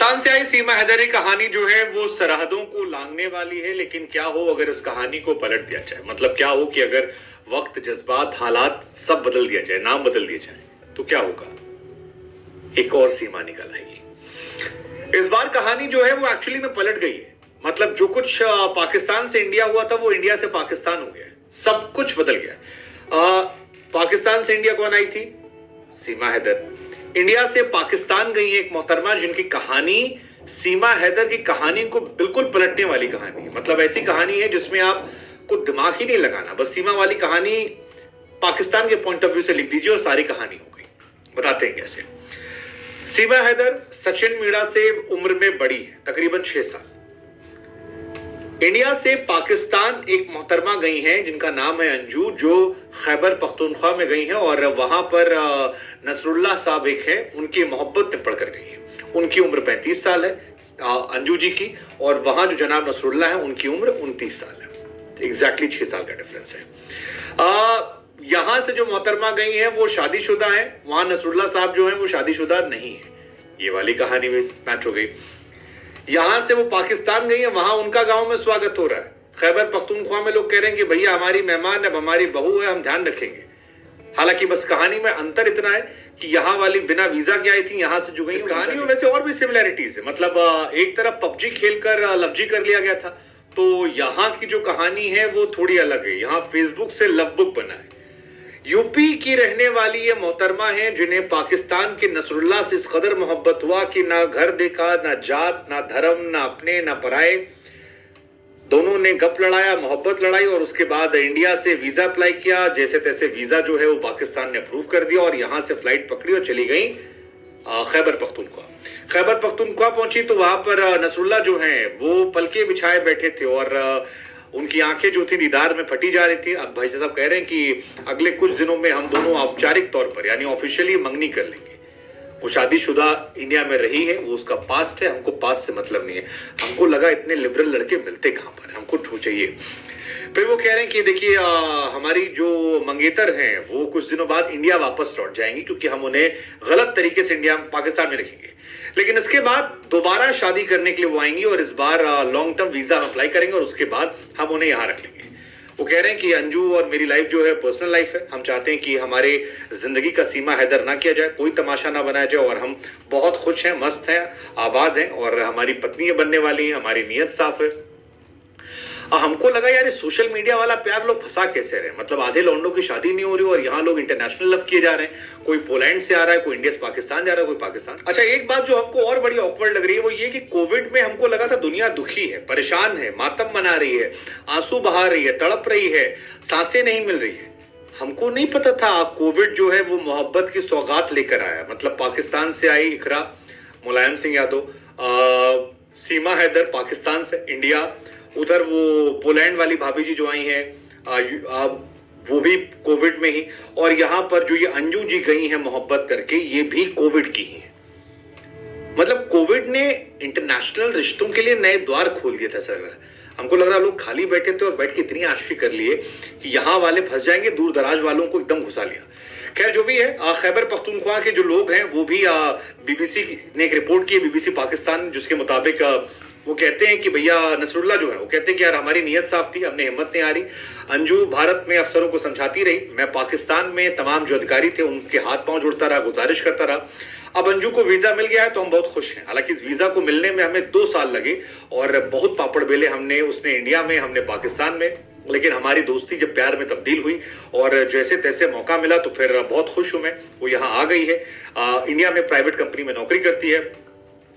पाकिस्तान से आई सीमा हैदरी कहानी जो है वो सरहदों को लांघने वाली है, लेकिन क्या हो अगर इस कहानी को पलट दिया जाए। मतलब क्या हो कि अगर वक्त, जज्बात, हालात सब बदल दिया जाए, नाम बदल दिए जाए, तो क्या होगा। एक और सीमा निकल आएगी। इस बार कहानी जो है वो एक्चुअली में पलट गई है। मतलब जो कुछ पाकिस्तान से इंडिया हुआ था वो इंडिया से पाकिस्तान हो गया है। सब कुछ बदल गया। पाकिस्तान से इंडिया कौन आई थी? सीमा हैदर। इंडिया से पाकिस्तान गई एक मोहतरमा जिनकी कहानी सीमा हैदर की कहानी को बिल्कुल पलटने वाली कहानी है। मतलब ऐसी कहानी है जिसमें आपको दिमाग ही नहीं लगाना, बस सीमा वाली कहानी पाकिस्तान के पॉइंट ऑफ व्यू से लिख दीजिए और सारी कहानी हो गई। बताते हैं कैसे। सीमा हैदर सचिन मीणा से उम्र में बड़ी है, तकरीबन 6 साल। इंडिया से पाकिस्तान एक मोहतरमा गई हैं जिनका नाम है अंजू, जो खैबर पख्तूनख्वा में गई हैं और वहां पर नसरुल्लाह साहब एक हैं, उनकी मोहब्बत में पढ़कर गई हैं। उनकी उम्र 35 साल है अंजू जी की, और वहां जो जनाब नसरुल्लाह है उनकी उम्र 29 साल है। एग्जैक्टली 6 साल का डिफरेंस है। यहां से जो मोहतरमा गई हैं वो शादीशुदा हैं, वहां नसरुल्लाह साहब जो हैं वो शादीशुदा नहीं है। ये वाली कहानी में मैच हो गई। यहां से वो पाकिस्तान गई है, वहां उनका गांव में स्वागत हो रहा है। खैबर पख्तूनख्वा में लोग कह रहे हैं कि भैया हमारी मेहमान, अब हमारी बहू है, हम ध्यान रखेंगे। हालांकि बस कहानी में अंतर इतना है कि यहाँ वाली बिना वीजा के आई थी, यहाँ से जो गई। इस कहानी में वैसे और भी सिमिलैरिटीज है। मतलब एक तरफ पबजी खेलकर लवजी कर लिया गया था, तो यहाँ की जो कहानी है वो थोड़ी अलग है। यहाँ फेसबुक से लव बुक बना है। यूपी की रहने वाली ये मोहतरमा है जिन्हें पाकिस्तान के नसरुल्लाह से इस कदर मोहब्बत हुआ कि ना घर देखा, ना जात, ना धर्म, ना अपने ना पराए। दोनों ने गप लड़ाया, मोहब्बत लड़ाई, और उसके बाद इंडिया से वीजा अप्लाई किया। जैसे तैसे वीजा जो है वो पाकिस्तान ने अप्रूव कर दिया और यहां से फ्लाइट पकड़ी और चली गई खैबर पख्तूनख्वा। खैबर पख्तूनख्वा पहुंची तो वहां पर नसरुल्लाह जो हैं वो पलके बिछाए बैठे थे और उनकी आंखें जो थी दीदार में फटी जा रही थी। अब भाई साहब कह रहे हैं कि अगले कुछ दिनों में हम दोनों औपचारिक तौर पर यानी ऑफिशियली मंगनी कर लेंगे। वो शादीशुदा इंडिया में रही है, वो उसका पास्ट है, हमको पास्ट से मतलब नहीं है। हमको लगा इतने लिबरल लड़के मिलते कहां पर, हमको चाहिए। फिर वो कह रहे हैं कि देखिए हमारी जो मंगेतर हैं वो कुछ दिनों बाद इंडिया वापस लौट जाएंगी क्योंकि हम उन्हें गलत तरीके से इंडिया पाकिस्तान में रखेंगे। लेकिन इसके बाद दोबारा शादी करने के लिए वो आएंगी और इस बार लॉन्ग टर्म वीजा अप्लाई करेंगे और उसके बाद हम उन्हें यहाँ रख लेंगे। वो कह रहे हैं कि अंजू और मेरी लाइफ जो है पर्सनल लाइफ है। हम चाहते हैं कि हमारे जिंदगी का सीमा हैदर ना किया जाए, कोई तमाशा ना बनाया जाए, और हम बहुत खुश हैं, मस्त हैं, आबाद हैं और हमारी पत्नी बनने वाली है। हमारी नीयत साफ है। हमको लगा यार सोशल मीडिया वाला प्यार लोग फंसा कैसे रहे। मतलब आधे लौंडों की शादी नहीं हो रही और यहाँ लोग इंटरनेशनल लव किए जा रहे हैं। कोई पोलैंड से आ रहा है, कोई इंडिया से पाकिस्तान जा रहा है, कोई पाकिस्तान। अच्छा, एक बात जो हमको और बड़ी ऑकवर्ड लग रही है वो ये कि कोविड में हमको लगा था दुनिया दुखी है, परेशान है, मातम मना रही है, आंसू बहा रही है, तड़प रही है, सांसें नहीं मिल रही है। हमको नहीं पता था कोविड जो है वो मोहब्बत की सौगात लेकर आया। मतलब पाकिस्तान से आई इकरा, मुलायम सिंह यादव, सीमा हैदर पाकिस्तान से इंडिया, उधर वो पोलैंड वाली भाभी जी जो आई हैं वो भी कोविड में ही, और यहाँ पर जो ये अंजू जी गई हैं मोहब्बत करके, ये भी कोविड की ही है। मतलब कोविड ने इंटरनेशनल रिश्तों के लिए नए द्वार खोल दिए थे सर। हमको लग रहा लोग खाली बैठे थे और बैठ के इतनी आशिकी कर लिए कि यहाँ वाले फंस जाएंगे, दूर दराज वालों को एकदम घुसा लिया। खैर जो भी है, खैबर पख्तूनख्वा के जो लोग हैं वो भी बीबीसी ने एक रिपोर्ट की है, बीबीसी पाकिस्तान, जिसके मुताबिक वो कहते हैं कि भैया नसरुल्लाह जो है वो कहते हैं कि यार हमारी नीयत साफ थी, हमने हिम्मत नहीं हारी। अंजू भारत में अफसरों को समझाती रही, मैं पाकिस्तान में तमाम जो अधिकारी थे उनके हाथ पांव जोड़ता रहा, गुजारिश करता रहा। अब अंजू को वीजा मिल गया है तो हम बहुत खुश हैं। हालांकि इस वीजा को मिलने में हमें 2 साल लगे और बहुत पापड़ बेले हमने, उसने इंडिया में, हमने पाकिस्तान में। लेकिन हमारी दोस्ती जब प्यार में तब्दील हुई और जैसे तैसे मौका मिला तो फिर बहुत खुश हूं मैं। वो यहाँ आ गई है, इंडिया में प्राइवेट कंपनी में नौकरी करती है।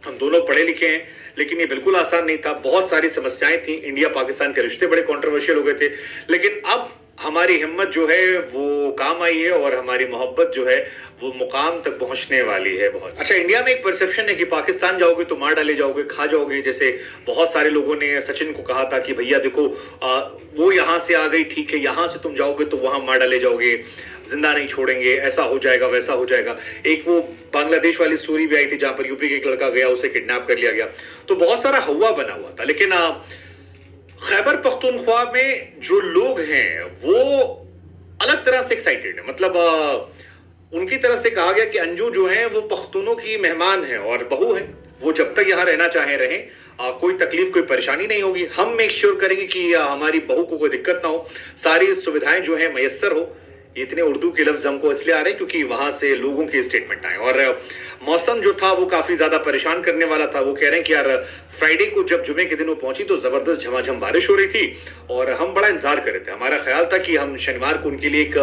हम दोनों पढ़े लिखे हैं, लेकिन ये बिल्कुल आसान नहीं था। बहुत सारी समस्याएं थी, इंडिया पाकिस्तान के रिश्ते बड़े कंट्रोवर्शियल हो गए थे। लेकिन अब हमारी हिम्मत जो है वो काम आई है और हमारी मोहब्बत जो है वो मुकाम तक पहुंचने वाली है बहुत। अच्छा, इंडिया में एक परसेप्शन है कि पाकिस्तान जाओगे तो मार डाले जाओगे, खा जाओगे। जैसे बहुत सारे लोगों ने सचिन को कहा था कि भैया देखो वो यहाँ से आ गई, ठीक है, यहाँ से तुम जाओगे तो वहां मार डाले जाओगे, जिंदा नहीं छोड़ेंगे, ऐसा हो जाएगा, वैसा हो जाएगा। एक वो बांग्लादेश वाली स्टोरी भी आई थी जहां पर यूपी के एक लड़का गया, उसे किडनैप कर लिया गया। तो बहुत सारा हवा बना हुआ था। लेकिन खैबर पख्तूनख्वा में जो लोग हैं वो अलग तरह से एक्साइटेड है। मतलब उनकी तरफ से कहा गया कि अंजू जो है वो पख्तूनों की मेहमान है और बहू है, वो जब तक यहाँ रहना चाहे रहें, कोई तकलीफ कोई परेशानी नहीं होगी। हम मेक श्योर करेंगे कि हमारी बहू को कोई दिक्कत ना हो, सारी सुविधाएं जो है मैसर हो। इतने उर्दू के लफ्ज हमको इसलिए आ रहे हैं क्योंकि वहां से लोगों के स्टेटमेंट आए। और मौसम जो था वो काफी ज्यादा परेशान करने वाला था। वो कह रहे हैं कि यार फ्राइडे को जब जुमे के दिन वो पहुंची तो जबरदस्त झमाझम बारिश हो रही थी और हम बड़ा इंतजार कर रहे थे। हमारा ख्याल था कि हम शनिवार को उनके लिए एक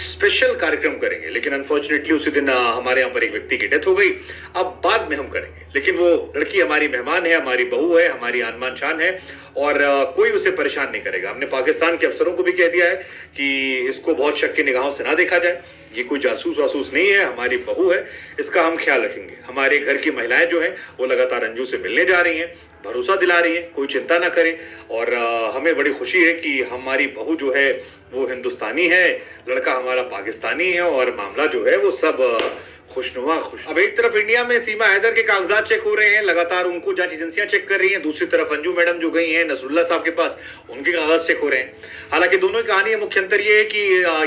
स्पेशल कार्यक्रम करेंगे, लेकिन अनफॉर्चुनेटली उसी दिन हमारे यहाँ पर एक व्यक्ति की डेथ हो गई। अब बाद में हम करेंगे, लेकिन वो लड़की हमारी मेहमान है, हमारी बहू है, हमारी आन शान है और कोई उसे परेशान नहीं करेगा। हमने पाकिस्तान के अफसरों को भी कह दिया है कि इसको बहुत शक की निगाहों से ना देखा जाए, ये कोई जासूस वासूस नहीं है, हमारी बहू है, इसका हम ख्याल रखेंगे। हमारे घर की महिलाएं जो हैं वो लगातार अंजू से मिलने जा रही हैं, भरोसा दिला रही हैं, कोई चिंता ना करें। और हमें बड़ी खुशी है कि हमारी बहू जो है वो हिंदुस्तानी है, लड़का हमारा पाकिस्तानी है और मामला जो है वो सब खुशनुमा खुश। अब एक तरफ इंडिया में सीमा हैदर के कागजात चेक हो रहे हैं, लगातार उनको जांच एजेंसियां चेक कर रही हैं। दूसरी तरफ अंजू मैडम जो गई हैं नसरुल्लाह साहब के पास, उनके कागज चेक हो रहे हैं। हालांकि दोनों की कहानी है, मुख्य अंतर ये है कि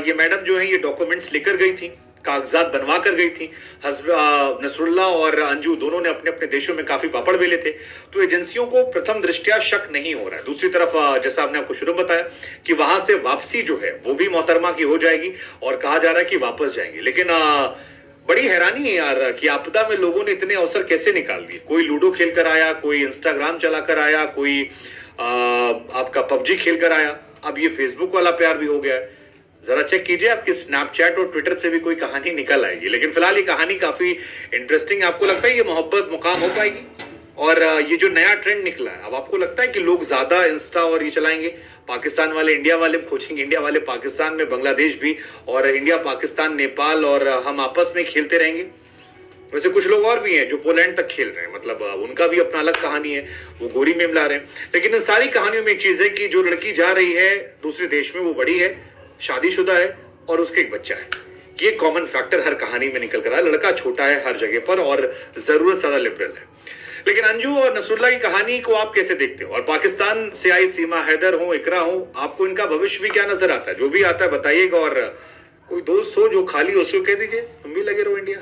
ये मैडम जो है ये डॉक्यूमेंट्स लेकर गई थी, कागजात बनवा कर गई थी। नसरुल्लाह और अंजू दोनों ने अपने अपने देशों में काफी पापड़ बेले थे, तो एजेंसियों को प्रथम दृष्टया शक नहीं हो रहा है। दूसरी तरफ जैसा आपने आपको शुरू में बताया कि वहां से वापसी जो है वो भी मोहतरमा की हो जाएगी और कहा जा रहा है कि वापस जाएंगे। लेकिन बड़ी हैरानी है यार कि आपदा में लोगों ने इतने अवसर कैसे निकाल दिए। कोई लूडो खेल कर आया, कोई इंस्टाग्राम चला कर आया, कोई आपका पबजी खेल कर आया, अब ये फेसबुक वाला प्यार भी हो गया है। जरा चेक कीजिए आपकी स्नैपचैट और ट्विटर से भी कोई कहानी निकल आएगी। लेकिन फिलहाल ये कहानी काफी इंटरेस्टिंग। आपको लगता है ये मोहब्बत मुकाम हो पाएगी? और ये जो नया ट्रेंड निकला है, अब आपको लगता है कि लोग ज्यादा इंस्टा और ये चलाएंगे? पाकिस्तान वाले इंडिया वाले खोजेंगे, इंडिया वाले पाकिस्तान में, बांग्लादेश भी, और इंडिया पाकिस्तान नेपाल, और हम आपस में खेलते रहेंगे। वैसे कुछ लोग और भी हैं जो पोलैंड तक खेल रहे हैं, मतलब उनका भी अपना अलग कहानी है, वो गोरी में मिला रहे हैं। लेकिन इन सारी कहानियों में एक चीज है कि जो लड़की जा रही है दूसरे देश में वो बड़ी है, शादीशुदा है और उसके एक बच्चा है। ये कॉमन फैक्टर हर कहानी में निकल कर आया। लड़का छोटा है हर जगह पर और जरूरत ज्यादा लिबरल है। लेकिन अंजू और नसरुल्लाह की कहानी को आप कैसे देखते हो? और पाकिस्तान से आई सीमा हैदर हो, इकरा हो, आपको इनका भविष्य भी क्या नजर आता है? जो भी आता है बताइएगा, और कोई दोस्त हो जो खाली हो उसको कह दीजिए तुम भी लगे रहो इंडिया।